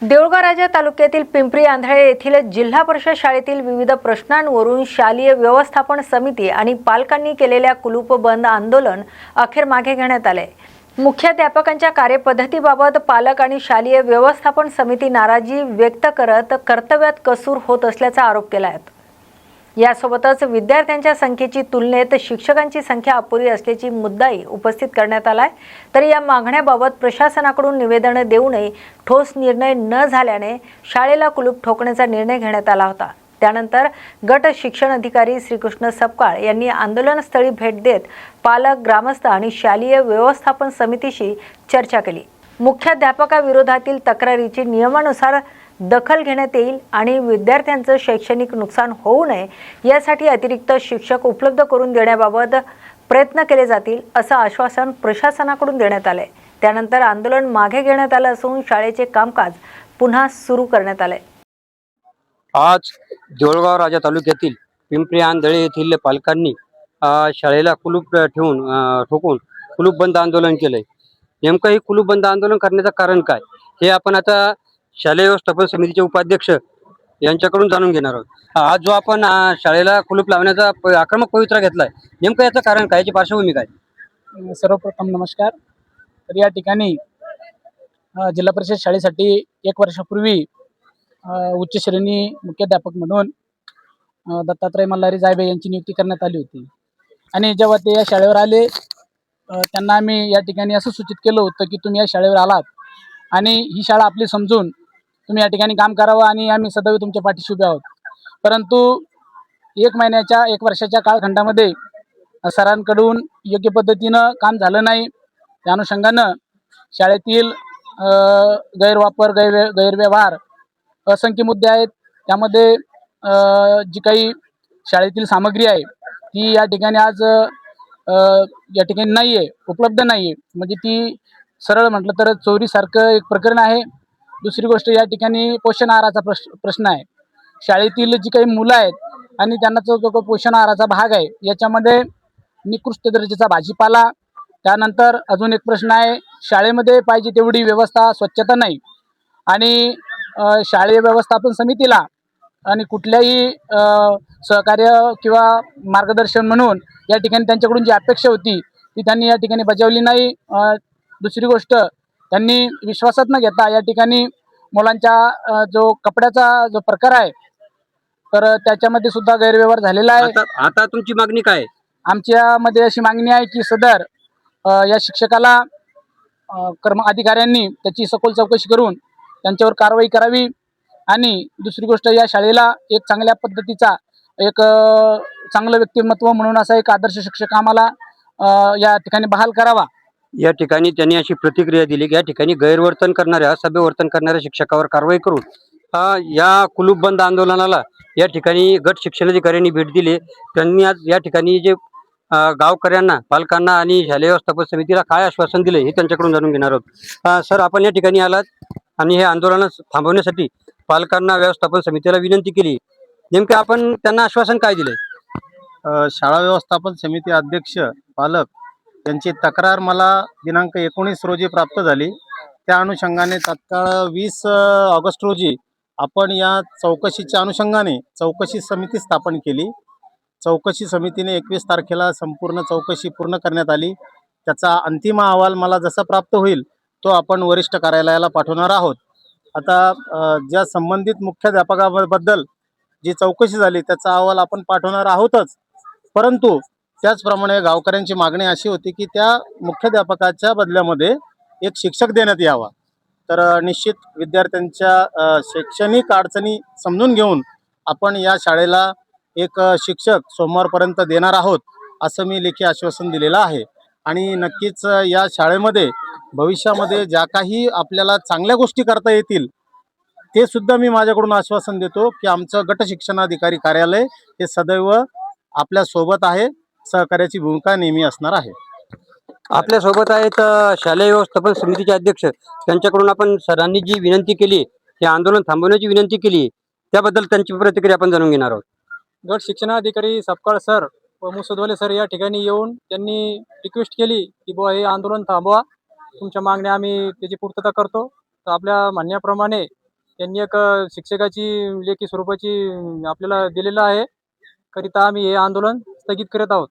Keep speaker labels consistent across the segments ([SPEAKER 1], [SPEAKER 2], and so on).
[SPEAKER 1] देऊळगाव राजा तालुक्यातील पिंपरी आंधळे येथील जिल्हा परिषद शाळेतील विविध प्रश्नांवरून शालेय व्यवस्थापन समिती आणि पालकांनी केलेल्या कुलूप बंद आंदोलन अखेर मागे घेण्यात आले। मुख्याध्यापकांच्या कार्यपद्धतीबाबत पालक आणि शालेय व्यवस्थापन समिती नाराजी व्यक्त करत कर्तव्यात कसूर होत असल्याचा आरोप केला आहे। यासोबतच विद्यार्थ्यांच्या संख्येची तुलनेत शिक्षकांची संख्या अपुरी असल्याची मुद्दाही उपस्थित करण्यात आलाय। तर या मागण्याबाबत प्रशासनाकडून निवेदन देऊनही ठोस निर्णय न झाल्याने शाळेला कुलूप ठोकण्याचा निर्णय घेण्यात आला होता। त्यानंतर गट शिक्षण अधिकारी श्रीकृष्ण सपकाळ यांनी आंदोलनस्थळी भेट देत पालक, ग्रामस्थ आणि शालेय व्यवस्थापन समितीशी चर्चा केली। मुख्याध्यापकाविरोधातील तक्रारीची नियमानुसार दखल घेण्यात येईल आणि विद्यार्थ्यांचं शैक्षणिक नुकसान होऊ नये यासाठी अतिरिक्त शिक्षक उपलब्ध करून देण्याबाबत प्रयत्न केले जातील असं आश्वासन प्रशासनाकडून देण्यात आले। त्यानंतर आंदोलन मागे घेण्यात आलं असून शाळेचे कामकाज पुन्हा सुरू करण्यात आले।
[SPEAKER 2] आज देऊळगाव राजा तालुक्यातील पिंपरी आंधळे येथील पालकांनी शाळेला कुलूप ठोकून कुलूप बंद आंदोलन केलंय। नेमकं हे कुलूप बंद आंदोलन करण्याचं कारण काय हे आपण आता शालेय व्यवस्थापन समितीचे उपाध्यक्ष यांच्याकडून जाणून घेणार आहोत। आज जो आपण शाळेला कुलूप लावण्याचा आक्रमक पवित्रा घेतलाय, नेमकं याचं कारण काय, याची पार्श्वभूमी काय?
[SPEAKER 3] सर्वप्रथम नमस्कार। तर या ठिकाणी जिल्हा परिषद शाळेसाठी 1 वर्षापूर्वी उच्च श्रेणी मुख्याध्यापक म्हणून दत्तात्रय मल्हारी जायबे यांची नियुक्ती करण्यात आली होती आणि जेव्हा ते या शाळेवर आले त्यांना आम्ही या ठिकाणी असं सूचित केलं होतं की तुम्ही या शाळेवर आलात आणि ही शाळा आपली समजून तुम्ही या ठिकाणी काम करावं आणि आम्ही सदैव तुमच्या पाठीशी उभे आहोत। परंतु 1 वर्षाच्या कालखंडामध्ये सरांकडून योग्य पद्धतीनं काम झालं नाही। त्या अनुषंगानं शाळेतील गैरवापर, गैरव्यवहार असंख्य मुद्दे आहेत। त्यामध्ये जी काही शाळेतील सामग्री आहे ती या ठिकाणी आज या ठिकाणी नाही आहे, उपलब्ध नाही आहे। म्हणजे ती सरळ म्हटलं तर चोरीसारखं एक प्रकरण आहे। दुसरी गोष्ट, या ठिकाणी पोषण आहाराचा प्रश्न आहे। शाळेतील जी काही मुलं आहेत आणि त्यांना जो पोषण आहाराचा भाग आहे याच्यामध्ये निकृष्ट दर्जाचा भाजीपाला, त्यानंतर अजून एक प्रश्न आहे, शाळेमध्ये पाहिजे तेवढी व्यवस्था, स्वच्छता नाही आणि शालेय व्यवस्थापन समितीला आणि कुठल्याही सहकार्य किंवा मार्गदर्शन म्हणून या ठिकाणी त्यांच्याकडून जी अपेक्षा होती ती त्यांनी या ठिकाणी बजावली नाही। दुसरी गोष्ट, त्यांनी विश्वासात न घेता या ठिकाणी मुलांच्या जो कपड्याचा जो प्रकार आहे तर त्याच्यामध्ये सुद्धा गैरव्यवहार झालेला आहे।
[SPEAKER 2] आता तुमची मागणी काय?
[SPEAKER 3] आमच्यामध्ये अशी मागणी आहे की सदर या शिक्षकाला अधिकाऱ्यांनी त्याची सखोल चौकशी करून त्यांच्यावर कारवाई करावी आणि दुसरी गोष्ट, या शाळेला एक चांगल्या पद्धतीचा एक चांगलं व्यक्तिमत्व म्हणून असा एक आदर्श शिक्षक आम्हाला या ठिकाणी बहाल करावा।
[SPEAKER 2] या ठिकाणी त्यांनी अशी प्रतिक्रिया दिली की या ठिकाणी गैरवर्तन करणाऱ्या, असभ्य वर्तन करणाऱ्या शिक्षकावर कारवाई करून या कुलूप बंद आंदोलनाला या ठिकाणी गट शिक्षणाधिकाऱ्यांनी भेट दिली। त्यांनी आज या ठिकाणी जे गावकऱ्यांना, पालकांना आणि शालेय व्यवस्थापन समितीला काय आश्वासन दिले हे त्यांच्याकडून जाणून घेणार आहोत। सर, आपण या ठिकाणी आलात आणि हे आंदोलन थांबवण्यासाठी पालकांना, व्यवस्थापन समितीला विनंती केली, नेमकं आपण त्यांना आश्वासन काय दिले?
[SPEAKER 4] शाळा व्यवस्थापन समिती अध्यक्ष, पालक यांची तक्रार मला दिनांक 19 रोजी प्राप्त झाली। त्या अनुषंगाने तात्काळ 20 ऑगस्ट रोजी आपण या चौकशीच्या अनुषंगाने चौकशी समिती स्थापन केली। चौकशी समितीने 21 तारखेला संपूर्ण चौकशी पूर्ण करण्यात आली। त्याचा अंतिम अहवाल मला जसा प्राप्त होईल तो आपण वरिष्ठ कार्यालयाला पाठवणार आहोत। आता ज्या संबंधित मुख्याध्यापकाबद्दल जी चौकशी झाली त्याचा अहवाल आपण पाठवणार आहोतच, परंतु त्याचप्रमाणे गावकऱ्यांची मागणी अशी होती की त्या मुख्याध्यापकाच्या बदल्यामध्ये एक शिक्षक देण्यात यावा। तर निश्चित विद्यार्थ्यांच्या शैक्षणिक अडचणी समजून घेऊन आपण या शाळेला एक शिक्षक सोमवारपर्यंत देणार आहोत असं मी लेखी आश्वासन दिलेलं आहे। आणि नक्कीच या शाळेमध्ये भविष्यामध्ये ज्या काही आपल्याला चांगल्या गोष्टी करता येतील ते सुद्धा मी माझ्याकडून आश्वासन देतो की आमचं गट शिक्षणाधिकारी कार्यालय हे सदैव आपल्या सोबत आहे, सहकार्याची भूमिका नेहमी असणार आहे।
[SPEAKER 2] आपल्या सोबत आहेत शालेय व्यवस्थापन समितीचे अध्यक्ष, त्यांच्याकडून आपण सरांनी जी विनंती केली, हे आंदोलन थांबवण्याची विनंती केली, त्याबद्दल त्यांची प्रतिक्रिया आपण जाणून घेणार आहोत।
[SPEAKER 5] गट शिक्षणाधिकारी सपकाळ सर व मुसदवले सर या ठिकाणी येऊन त्यांनी रिक्वेस्ट केली की बुवा हे आंदोलन थांबवा, तुमच्या मागण्या आम्ही त्याची पूर्तता करतो। तर आपल्या म्हणण्याप्रमाणे त्यांनी एक शिक्षकाची लेखी स्वरूपाची आपल्याला दिलेलं आहे, करिता आम्ही हे आंदोलन स्थगित करत आहोत.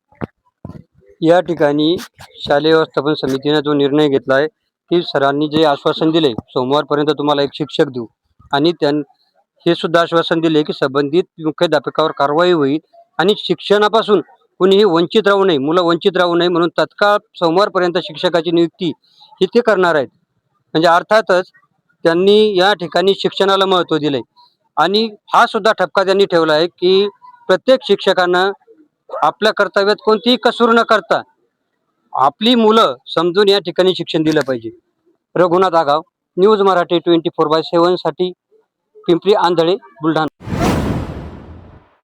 [SPEAKER 2] या ठिकाणी शालेय व्यवस्थापन समितीने जो निर्णय घेतला आहे की सरांनी जे आश्वासन दिले सोमवारपर्यंत तुम्हाला एक शिक्षक देऊ आणि हे सुद्धा आश्वासन दिले की संबंधित मुख्याध्यापकावर कारवाई होईल आणि शिक्षणापासून कुणीही वंचित राहू नये, मुलं वंचित राहू नये म्हणून तत्काळ सोमवारपर्यंत शिक्षकाची नियुक्ती ही ते करणार आहेत. म्हणजे अर्थातच त्यांनी या ठिकाणी शिक्षणाला महत्त्व दिले आणि हा सुद्धा ठपका त्यांनी ठेवला आहे की प्रत्येक शिक्षकांना आपल्या कर्तव्यात कोणतीही कसूर न करता आपली मुलं समजून या ठिकाणी शिक्षण दिलं पाहिजे. रघुनाथ आगाव, न्यूज मराठी 24/7 साठी पिंपरी आंधळे, बुलढाणा.